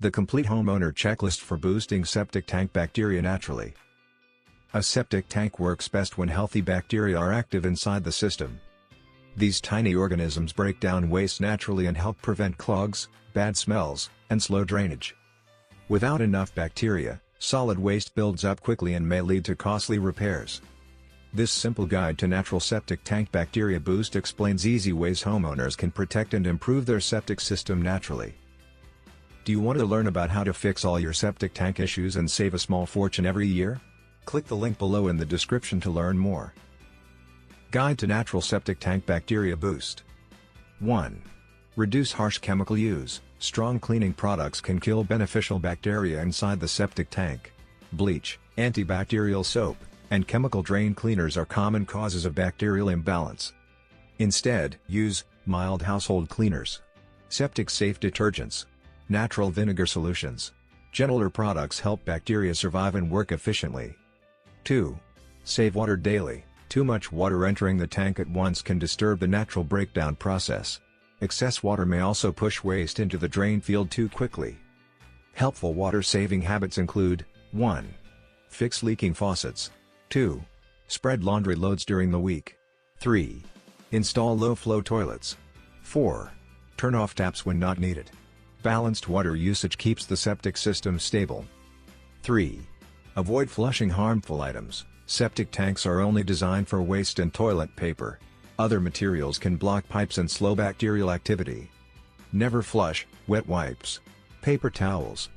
The complete homeowner checklist for boosting septic tank bacteria naturally. A septic tank works best when healthy bacteria are active inside the system. These tiny organisms break down waste naturally and help prevent clogs, bad smells, and slow drainage. Without enough bacteria, solid waste builds up quickly and may lead to costly repairs. This simple guide to natural septic tank bacteria boost explains easy ways homeowners can protect and improve their septic system naturally. Do you want to learn about how to fix all your septic tank issues and save a small fortune every year? Click the link below in the description to learn more. Guide to Natural Septic Tank Bacteria Boost. 1. Reduce harsh chemical use. Strong cleaning products can kill beneficial bacteria inside the septic tank. Bleach, antibacterial soap, and chemical drain cleaners are common causes of bacterial imbalance. Instead, use mild household cleaners, septic-safe detergents, natural vinegar solutions. Gentler products help bacteria survive and work efficiently. 2. Save water daily. Too much water entering the tank at once can disturb the natural breakdown process. Excess water may also push waste into the drain field too quickly. Helpful water-saving habits include: 1. Fix leaking faucets. 2. Spread laundry loads during the week. 3. Install low-flow toilets. 4. Turn off taps when not needed. Balanced water usage keeps the septic system stable. 3. Avoid flushing harmful items. Septic tanks are only designed for waste and toilet paper. Other materials can block pipes and slow bacterial activity. Never flush wet wipes, paper towels,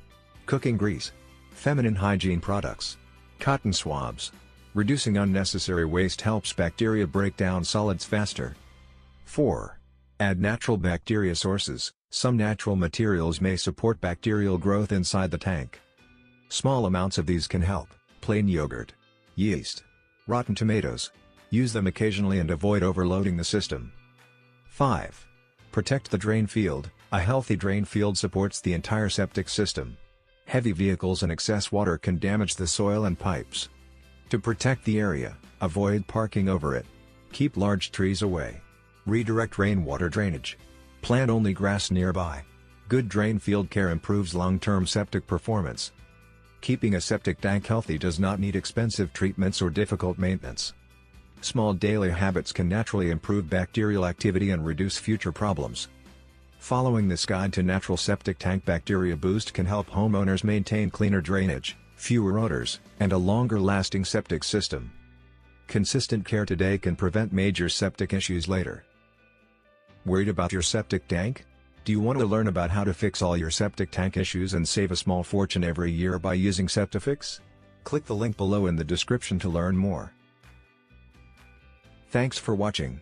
cooking grease, feminine hygiene products, cotton swabs. Reducing unnecessary waste helps bacteria break down solids faster. 4. Add natural bacteria sources. Some natural materials may support bacterial growth inside the tank. Small amounts of these can help. Plain yogurt, yeast, rotten tomatoes. Use them occasionally and avoid overloading the system. 5. Protect the drain field. A healthy drain field supports the entire septic system. Heavy vehicles and excess water can damage the soil and pipes. To protect the area, avoid parking over it. Keep large trees away. Redirect rainwater drainage. Plant only grass nearby. Good drain field care improves long-term septic performance. Keeping a septic tank healthy does not need expensive treatments or difficult maintenance. Small daily habits can naturally improve bacterial activity and reduce future problems. Following this guide to natural septic tank bacteria boost can help homeowners maintain cleaner drainage, fewer odors, and a longer-lasting septic system. Consistent care today can prevent major septic issues later. Worried about your septic tank? Do you want to learn about how to fix all your septic tank issues and save a small fortune every year by using Septifix? Click the link below in the description to learn more. Thanks for watching.